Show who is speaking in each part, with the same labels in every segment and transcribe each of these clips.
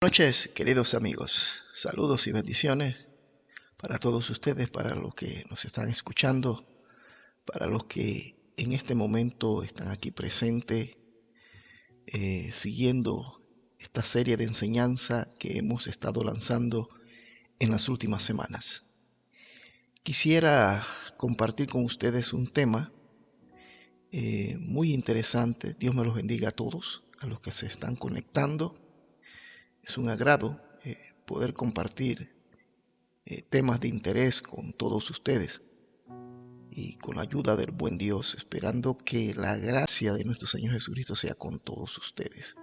Speaker 1: Buenas noches, queridos amigos. Saludos y bendiciones para todos ustedes, para los que nos están escuchando, para los que en este momento están aquí presentes, siguiendo esta serie de enseñanza que hemos estado lanzando en las últimas semanas. Quisiera compartir con ustedes un tema muy interesante. Dios me los bendiga a todos, a los que se están conectando. Es un agrado poder compartir temas de interés con todos ustedes y con la ayuda del buen Dios, esperando que la gracia de nuestro Señor Jesucristo sea con todos ustedes.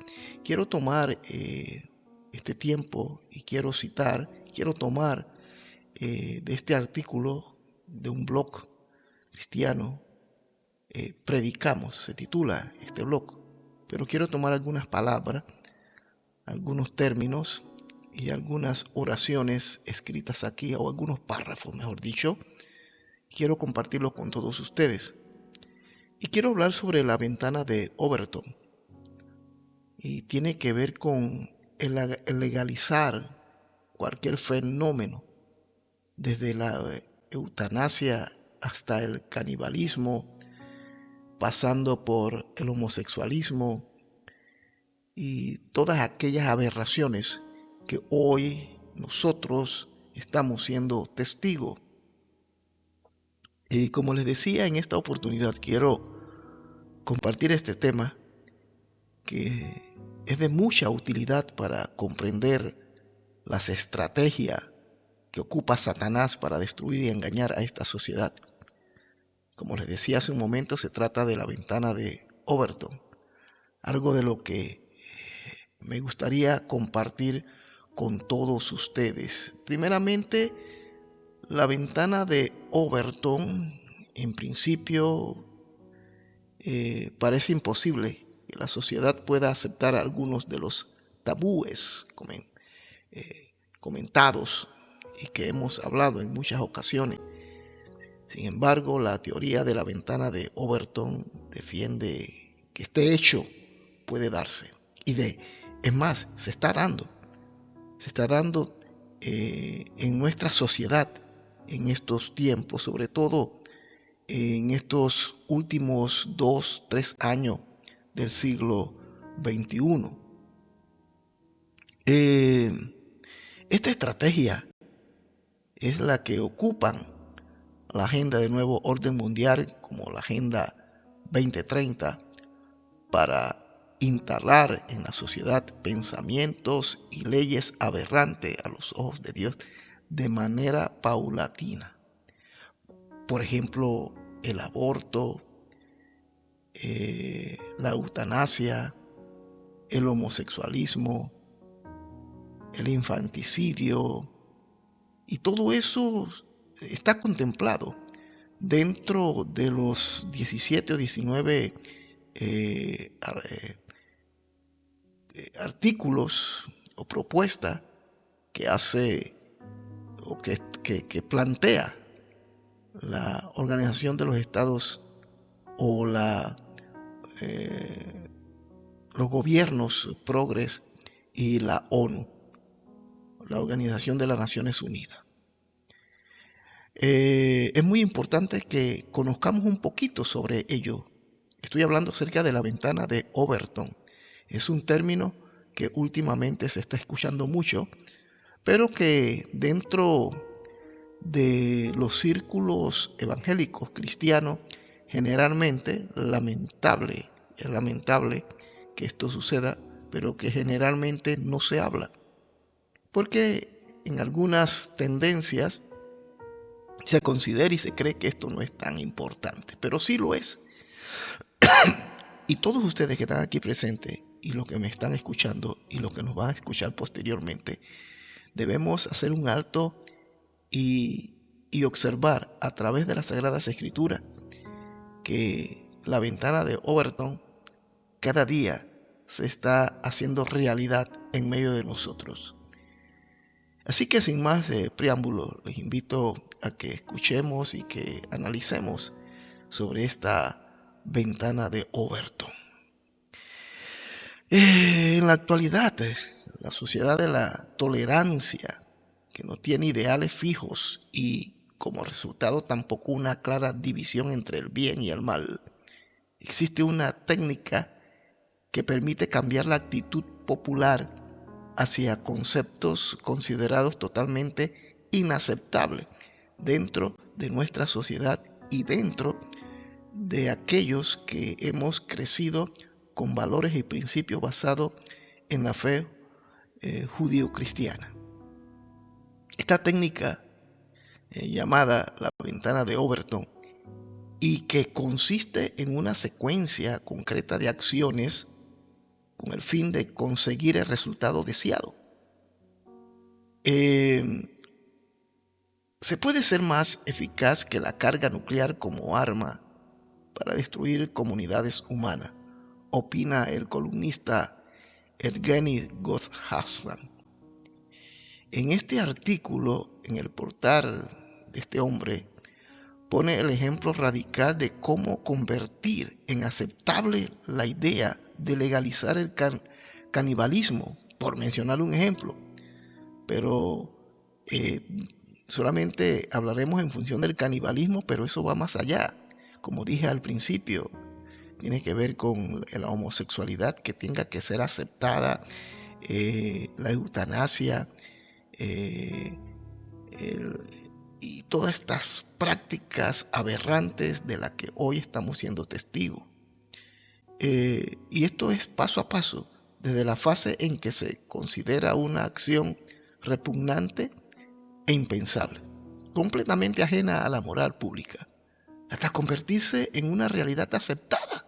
Speaker 1: Quiero tomar este tiempo y quiero tomar de este artículo de un blog cristiano, Predicamos, se titula este blog, pero quiero tomar algunas palabras, algunos términos y algunas oraciones escritas aquí, o algunos párrafos, mejor dicho. Quiero compartirlo con todos ustedes. Y quiero hablar sobre la ventana de Overton. Y tiene que ver con el legalizar cualquier fenómeno, desde la eutanasia hasta el canibalismo, pasando por el homosexualismo y todas aquellas aberraciones que hoy nosotros estamos siendo testigos. Y como les decía, en esta oportunidad quiero compartir este tema que es de mucha utilidad para comprender las estrategias que ocupa Satanás para destruir y engañar a esta sociedad. Como les decía hace un momento, se trata de la ventana de Overton, algo de lo que me gustaría compartir con todos ustedes. Primeramente, la ventana de Overton, en principio, parece imposible que la sociedad pueda aceptar algunos de los tabúes comentados y que hemos hablado en muchas ocasiones. Sin embargo, la teoría de la ventana de Overton defiende que este hecho puede darse. Es más, se está dando en nuestra sociedad en estos tiempos, sobre todo en estos últimos 2-3 años del siglo XXI. Esta estrategia es la que ocupan la agenda del nuevo orden mundial, como la Agenda 2030, para instalar en la sociedad pensamientos y leyes aberrantes a los ojos de Dios de manera paulatina. Por ejemplo, el aborto, la eutanasia, el homosexualismo, el infanticidio, y todo eso está contemplado dentro de los 17 o 19 artículos o propuestas que hace o que plantea la Organización de los Estados o los gobiernos progres y la ONU, la Organización de las Naciones Unidas. Es muy importante que conozcamos un poquito sobre ello. Estoy hablando acerca de la ventana de Overton. Es un término que últimamente se está escuchando mucho, pero que dentro de los círculos evangélicos cristianos, generalmente, es lamentable que esto suceda, pero que generalmente no se habla. Porque en algunas tendencias se considera y se cree que esto no es tan importante, pero sí lo es. Y todos ustedes que están aquí presentes y los que me están escuchando y los que nos van a escuchar posteriormente, debemos hacer un alto y observar a través de las Sagradas Escrituras que la ventana de Overton cada día se está haciendo realidad en medio de nosotros. Así que sin más preámbulo, les invito a que escuchemos y que analicemos sobre esta ventana de Overton. En la actualidad, la sociedad de la tolerancia, que no tiene ideales fijos y como resultado tampoco una clara división entre el bien y el mal. Existe una técnica que permite cambiar la actitud popular hacia conceptos considerados totalmente inaceptables dentro de nuestra sociedad y dentro de aquellos que hemos crecido con valores y principios basados en la fe judío-cristiana. Esta técnica llamada la ventana de Overton y que consiste en una secuencia concreta de acciones con el fin de conseguir el resultado deseado. Se puede ser más eficaz que la carga nuclear como arma para destruir comunidades humanas, opina el columnista Evgeny Gotthardson. En este artículo, en el portal de este hombre, pone el ejemplo radical de cómo convertir en aceptable la idea de legalizar el canibalismo, por mencionar un ejemplo. Pero solamente hablaremos en función del canibalismo, pero eso va más allá. Como dije al principio, tiene que ver con la homosexualidad que tenga que ser aceptada, la eutanasia, y todas estas prácticas aberrantes de las que hoy estamos siendo testigos. Y esto es paso a paso, desde la fase en que se considera una acción repugnante e impensable, completamente ajena a la moral pública, hasta convertirse en una realidad aceptada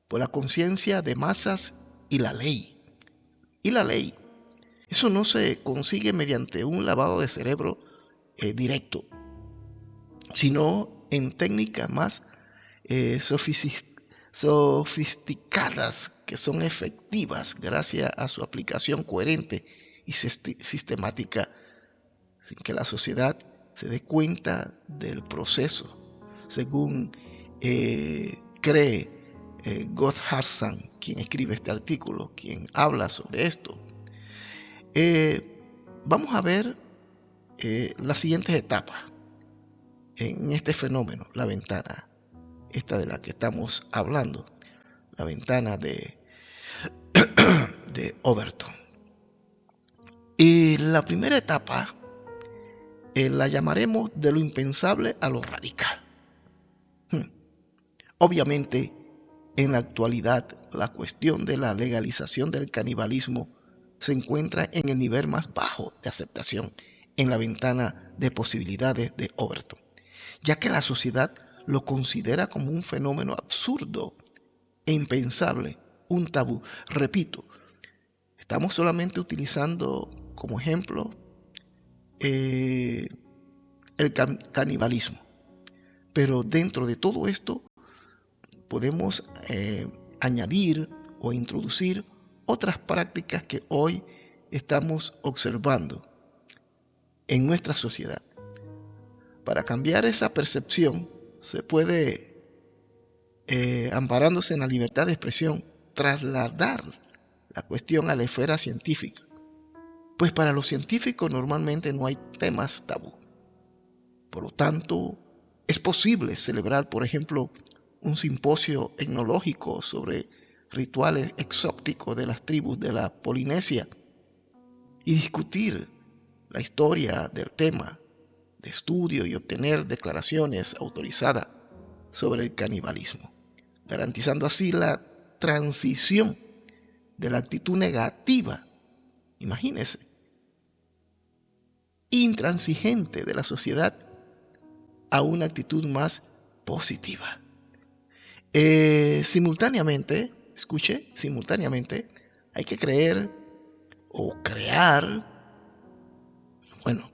Speaker 1: por la conciencia de masas y la ley. Y la ley, eso no se consigue mediante un lavado de cerebro directo, sino en técnicas más sofisticadas que son efectivas gracias a su aplicación coherente y sistemática, sin que la sociedad se dé cuenta del proceso, según cree Gotthardson, quien escribe este artículo, quien habla sobre esto. Vamos a ver las siguientes etapas en este fenómeno, la ventana, esta de la que estamos hablando, la ventana de Overton. Y la primera etapa la llamaremos de lo impensable a lo radical. Obviamente, en la actualidad, la cuestión de la legalización del canibalismo se encuentra en el nivel más bajo de aceptación en la ventana de posibilidades de Overton, ya que la sociedad lo considera como un fenómeno absurdo e impensable, un tabú. Repito, estamos solamente utilizando como ejemplo el canibalismo, pero dentro de todo esto podemos añadir o introducir otras prácticas que hoy estamos observando en nuestra sociedad. Para cambiar esa percepción se puede, amparándose en la libertad de expresión, trasladar la cuestión a la esfera científica. Pues para los científicos normalmente no hay temas tabú. Por lo tanto, es posible celebrar, por ejemplo, un simposio etnológico sobre rituales exóticos de las tribus de la Polinesia y discutir la historia del tema de estudio y obtener declaraciones autorizadas sobre el canibalismo, garantizando así la transición de la actitud negativa, imagínense, intransigente de la sociedad a una actitud más positiva. Simultáneamente hay que creer o crear,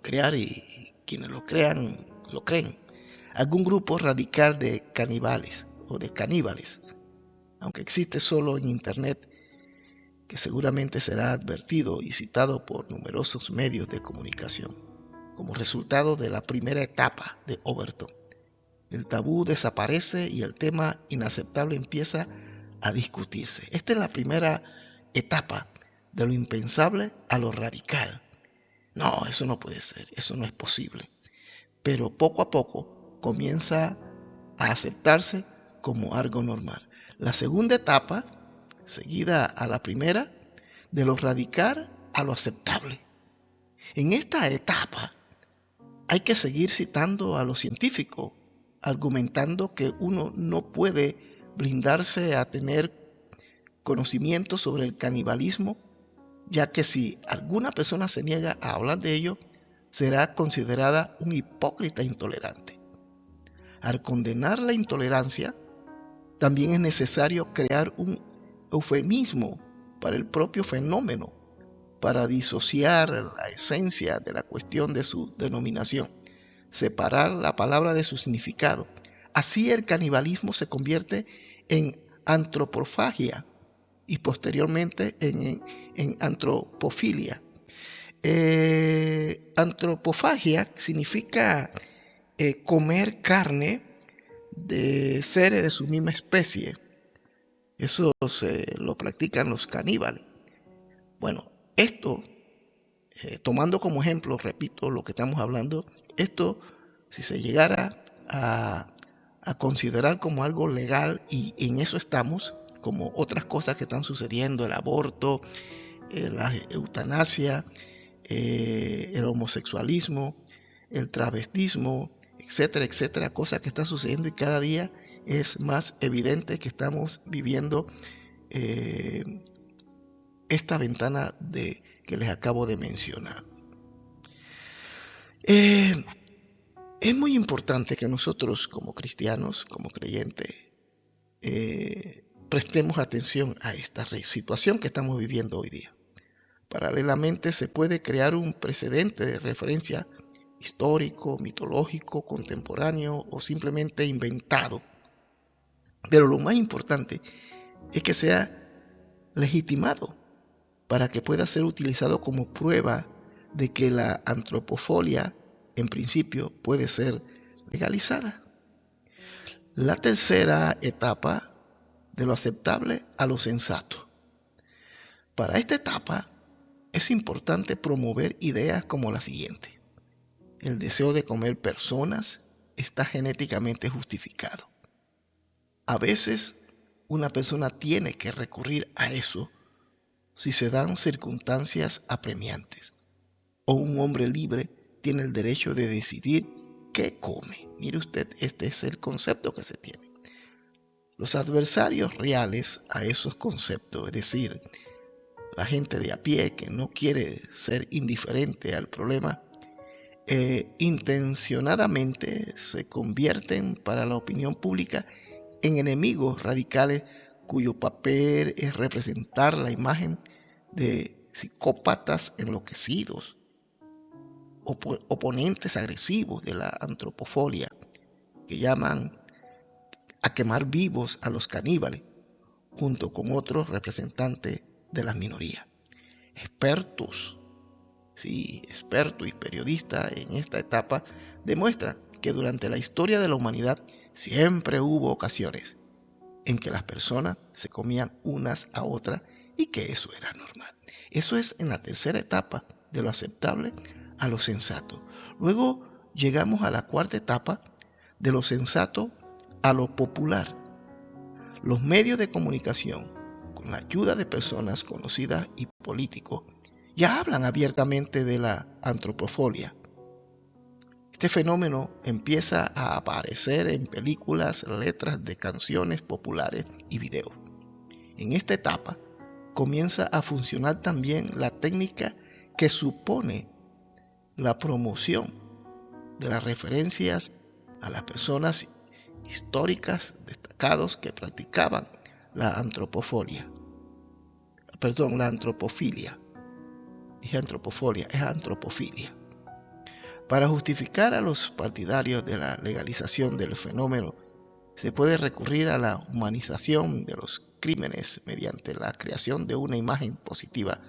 Speaker 1: crear y quienes lo crean, lo creen, algún grupo radical de caníbales o de caníbales, aunque existe solo en internet, que seguramente será advertido y citado por numerosos medios de comunicación, como resultado de la primera etapa de Overton. El tabú desaparece y el tema inaceptable empieza a discutirse. Esta es la primera etapa de lo impensable a lo radical. No, eso no puede ser, eso no es posible. Pero poco a poco comienza a aceptarse como algo normal. La segunda etapa, seguida a la primera, de lo radical a lo aceptable. En esta etapa hay que seguir citando a los científicos, argumentando que uno no puede brindarse a tener conocimiento sobre el canibalismo, ya que si alguna persona se niega a hablar de ello, será considerada un hipócrita intolerante. Al condenar la intolerancia, también es necesario crear un eufemismo para el propio fenómeno, para disociar la esencia de la cuestión de su denominación, separar la palabra de su significado. Así el canibalismo se convierte en antropofagia y posteriormente en antropofilia. Antropofagia significa comer carne de seres de su misma especie. Eso lo practican los caníbales. Bueno, esto, tomando como ejemplo, repito lo que estamos hablando, esto, si se llegara a considerar como algo legal, y en eso estamos, como otras cosas que están sucediendo, el aborto, la eutanasia, el homosexualismo, el travestismo, etcétera, etcétera, cosas que están sucediendo y cada día es más evidente que estamos viviendo esta ventana que les acabo de mencionar. Es muy importante que nosotros como cristianos, como creyentes, prestemos atención a esta situación que estamos viviendo hoy día. Paralelamente se puede crear un precedente de referencia histórico, mitológico, contemporáneo o simplemente inventado. Pero lo más importante es que sea legitimado para que pueda ser utilizado como prueba de que la antropofilia en principio puede ser legalizada. La tercera etapa, de lo aceptable a lo sensato. Para esta etapa es importante promover ideas como la siguiente. El deseo de comer personas está genéticamente justificado. A veces una persona tiene que recurrir a eso si se dan circunstancias apremiantes, o un hombre libre tiene el derecho de decidir qué come. Mire usted, este es el concepto que se tiene. Los adversarios reales a esos conceptos, es decir, la gente de a pie que no quiere ser indiferente al problema, intencionadamente se convierten para la opinión pública en enemigos radicales cuyo papel es representar la imagen de psicópatas enloquecidos, oponentes agresivos de la antropofilia, que llaman a quemar vivos a los caníbales, junto con otros representantes de las minorías. Expertos y periodistas en esta etapa demuestran que durante la historia de la humanidad siempre hubo ocasiones en que las personas se comían unas a otras y que eso era normal. Eso es en la tercera etapa, de lo aceptable a lo sensato. Luego llegamos a la cuarta etapa, de lo sensato a lo popular. Los medios de comunicación, con la ayuda de personas conocidas y políticos, ya hablan abiertamente de la antropofilia. Este fenómeno empieza a aparecer en películas, letras de canciones populares y videos. En esta etapa comienza a funcionar también la técnica que supone la promoción de las referencias a las personas históricas destacados que practicaban la antropofilia. Dije antropofilia, es antropofilia. Para justificar a los partidarios de la legalización del fenómeno, se puede recurrir a la humanización de los crímenes mediante la creación de una imagen positiva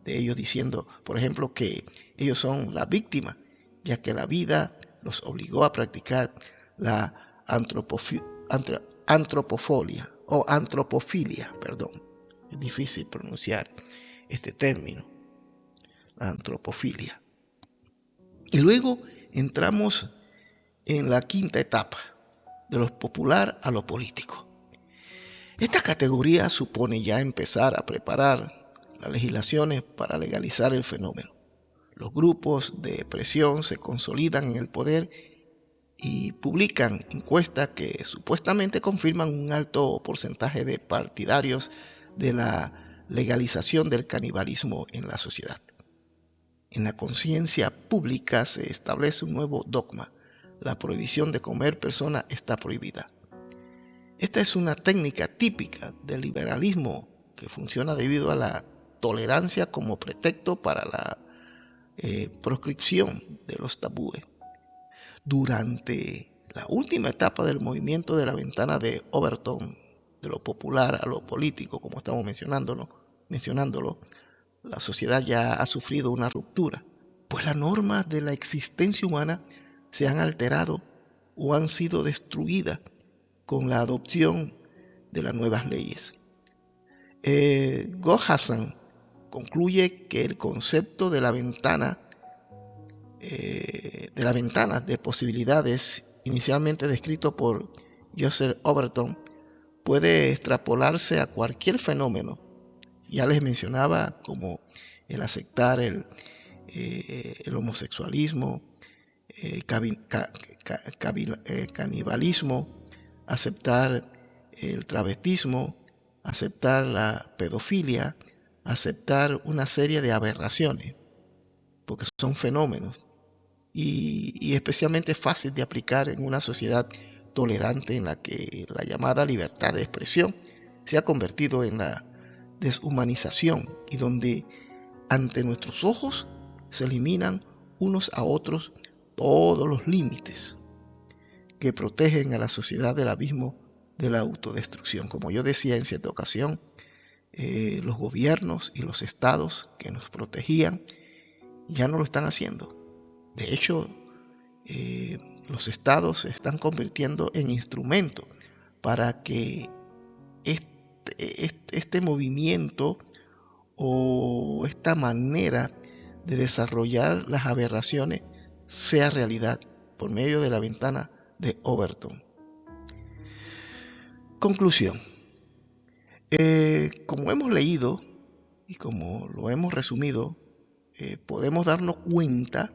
Speaker 1: de ellos, diciendo, por ejemplo, que ellos son la víctima, ya que la vida los obligó a practicar la antropofilia, es difícil pronunciar este término, la antropofilia. Y luego entramos en la quinta etapa, de lo popular a lo político. Esta categoría supone ya empezar a preparar las legislaciones para legalizar el fenómeno. Los grupos de presión se consolidan en el poder y publican encuestas que supuestamente confirman un alto porcentaje de partidarios de la legalización del canibalismo en la sociedad. En la conciencia pública se establece un nuevo dogma: la prohibición de comer persona está prohibida. Esta es una técnica típica del liberalismo que funciona debido a la tolerancia como pretexto para la proscripción de los tabúes. Durante la última etapa del movimiento de la ventana de Overton, de lo popular a lo político, como estamos mencionándolo, la sociedad ya ha sufrido una ruptura, pues las normas de la existencia humana se han alterado o han sido destruidas con la adopción de las nuevas leyes. Gohassan concluye que el concepto de la ventana de posibilidades, inicialmente descrito por Joseph Overton, puede extrapolarse a cualquier fenómeno. Ya les mencionaba, como el aceptar el homosexualismo, canibalismo, aceptar el travestismo, aceptar la pedofilia, aceptar una serie de aberraciones, porque son fenómenos y especialmente fácil de aplicar en una sociedad tolerante en la que la llamada libertad de expresión se ha convertido en la deshumanización y donde ante nuestros ojos se eliminan unos a otros todos los límites que protegen a la sociedad del abismo de la autodestrucción. Como yo decía en cierta ocasión, los gobiernos y los estados que nos protegían ya no lo están haciendo. De hecho, los estados se están convirtiendo en instrumentos para que este movimiento o esta manera de desarrollar las aberraciones sea realidad por medio de la ventana de Overton. Conclusión. Como hemos leído y como lo hemos resumido, podemos darnos cuenta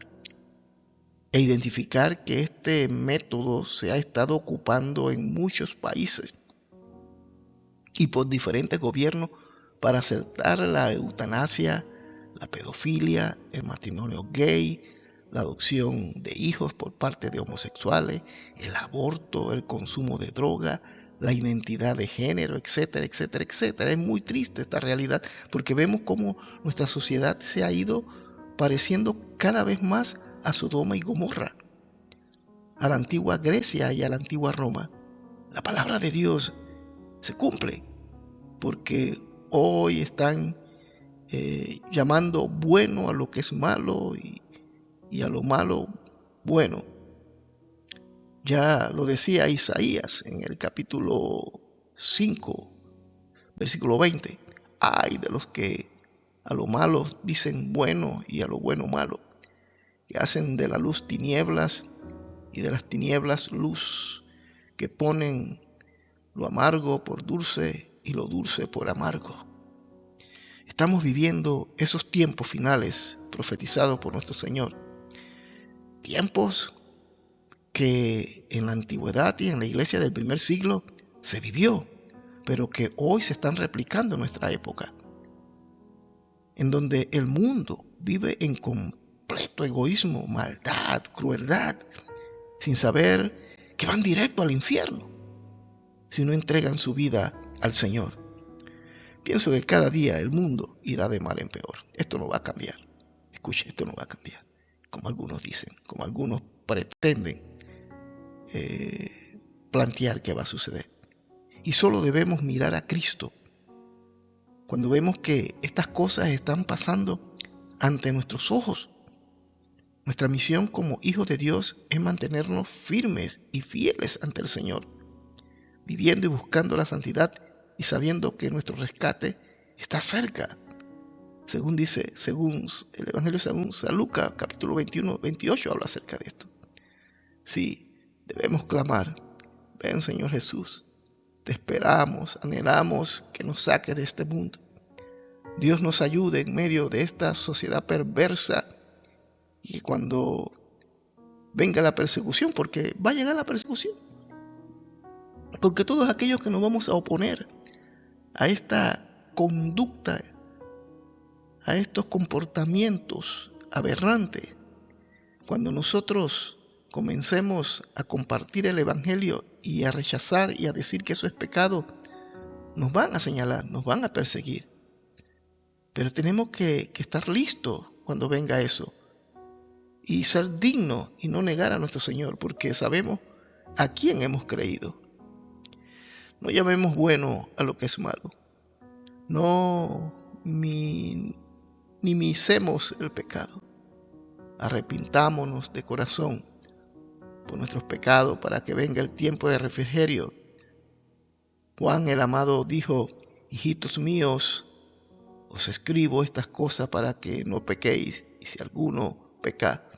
Speaker 1: e identificar que este método se ha estado ocupando en muchos países y por diferentes gobiernos para aceptar la eutanasia, la pedofilia, el matrimonio gay, la adopción de hijos por parte de homosexuales, el aborto, el consumo de droga, la identidad de género, etcétera, etcétera, etcétera. Es muy triste esta realidad porque vemos cómo nuestra sociedad se ha ido pareciendo cada vez más a Sodoma y Gomorra, a la antigua Grecia y a la antigua Roma. La palabra de Dios se cumple porque hoy están llamando bueno a lo que es malo y a lo malo bueno. Ya lo decía Isaías en el capítulo 5, versículo 20. Ay de los que a lo malo dicen bueno y a lo bueno malo, que hacen de la luz tinieblas y de las tinieblas luz, que ponen lo amargo por dulce y lo dulce por amargo. Estamos viviendo esos tiempos finales profetizados por nuestro Señor. Tiempos que en la antigüedad y en la iglesia del primer siglo se vivió, pero que hoy se están replicando en nuestra época, en donde el mundo vive en completo egoísmo, maldad, crueldad, sin saber que van directo al infierno si no entregan su vida al Señor. Pienso que cada día el mundo irá de mal en peor. Esto no va a cambiar. Escuche, esto no va a cambiar. Como algunos dicen, como algunos pretenden plantear que va a suceder. Y solo debemos mirar a Cristo cuando vemos que estas cosas están pasando ante nuestros ojos. Nuestra misión como hijos de Dios es mantenernos firmes y fieles ante el Señor, viviendo y buscando la santidad y sabiendo que nuestro rescate está cerca. Según dice, según el Evangelio según San Lucas, capítulo 21, 28, habla acerca de esto. Sí, debemos clamar: ven, Señor Jesús, te esperamos, anhelamos que nos saques de este mundo. Dios nos ayude en medio de esta sociedad perversa, y que cuando venga la persecución, porque va a llegar la persecución, porque todos aquellos que nos vamos a oponer a esta conducta, a estos comportamientos aberrantes, cuando nosotros comencemos a compartir el Evangelio y a rechazar y a decir que eso es pecado, nos van a señalar, nos van a perseguir. Pero tenemos que estar listos cuando venga eso y ser dignos y no negar a nuestro Señor, porque sabemos a quién hemos creído. No llamemos bueno a lo que es malo. No minimicemos el pecado. Arrepintámonos de corazón por nuestros pecados para que venga el tiempo de refrigerio. Juan el amado dijo: hijitos míos, os escribo estas cosas para que no pequéis, y si alguno peca,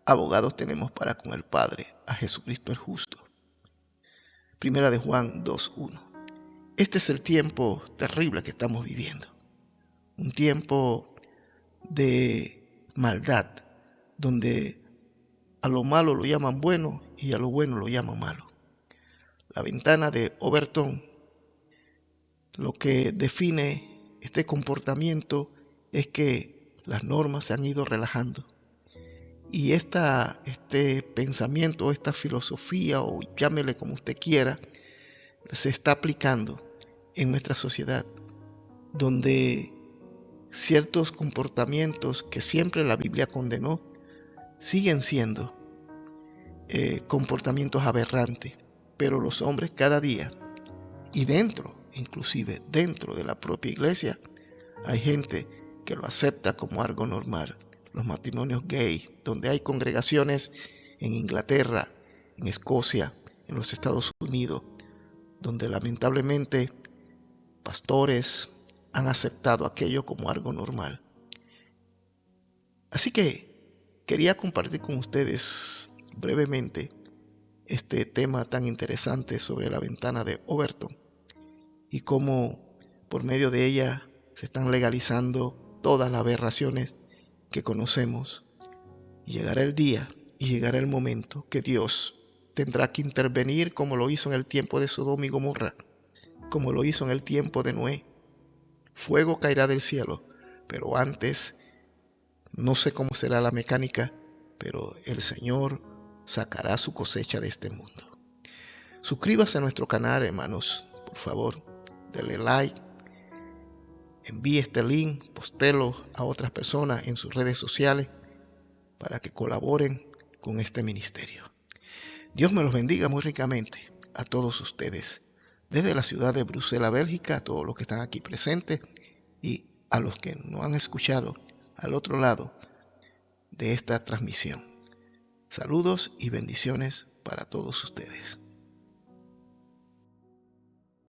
Speaker 1: abogados tenemos para con el Padre, a Jesucristo el justo. Primera de Juan 2:1. Este es el tiempo terrible que estamos viviendo. Un tiempo de maldad, donde a lo malo lo llaman bueno y a lo bueno lo llaman malo. La ventana de Overton, lo que define este comportamiento es que las normas se han ido relajando. Y este pensamiento, esta filosofía, o llámele como usted quiera, se está aplicando en nuestra sociedad, donde ciertos comportamientos que siempre la Biblia condenó siguen siendo comportamientos aberrantes, pero los hombres cada día, y inclusive dentro de la propia iglesia, hay gente que lo acepta como algo normal. Los matrimonios gay, donde hay congregaciones en Inglaterra, en Escocia, en los Estados Unidos, donde lamentablemente pastores han aceptado aquello como algo normal. Así que quería compartir con ustedes brevemente este tema tan interesante sobre la ventana de Overton y cómo por medio de ella se están legalizando todas las aberraciones que conocemos. Y llegará el día y llegará el momento que Dios tendrá que intervenir, como lo hizo en el tiempo de Sodoma y Gomorra, como lo hizo en el tiempo de Noé. Fuego caerá del cielo, pero antes, no sé cómo será la mecánica, pero el Señor sacará su cosecha de este mundo. Suscríbase a nuestro canal, hermanos, por favor, denle like, envíe este link, postélo a otras personas en sus redes sociales para que colaboren con este ministerio. Dios me los bendiga muy ricamente a todos ustedes, desde la ciudad de Bruselas, Bélgica, a todos los que están aquí presentes y a los que no han escuchado al otro lado de esta transmisión. Saludos y bendiciones para todos ustedes.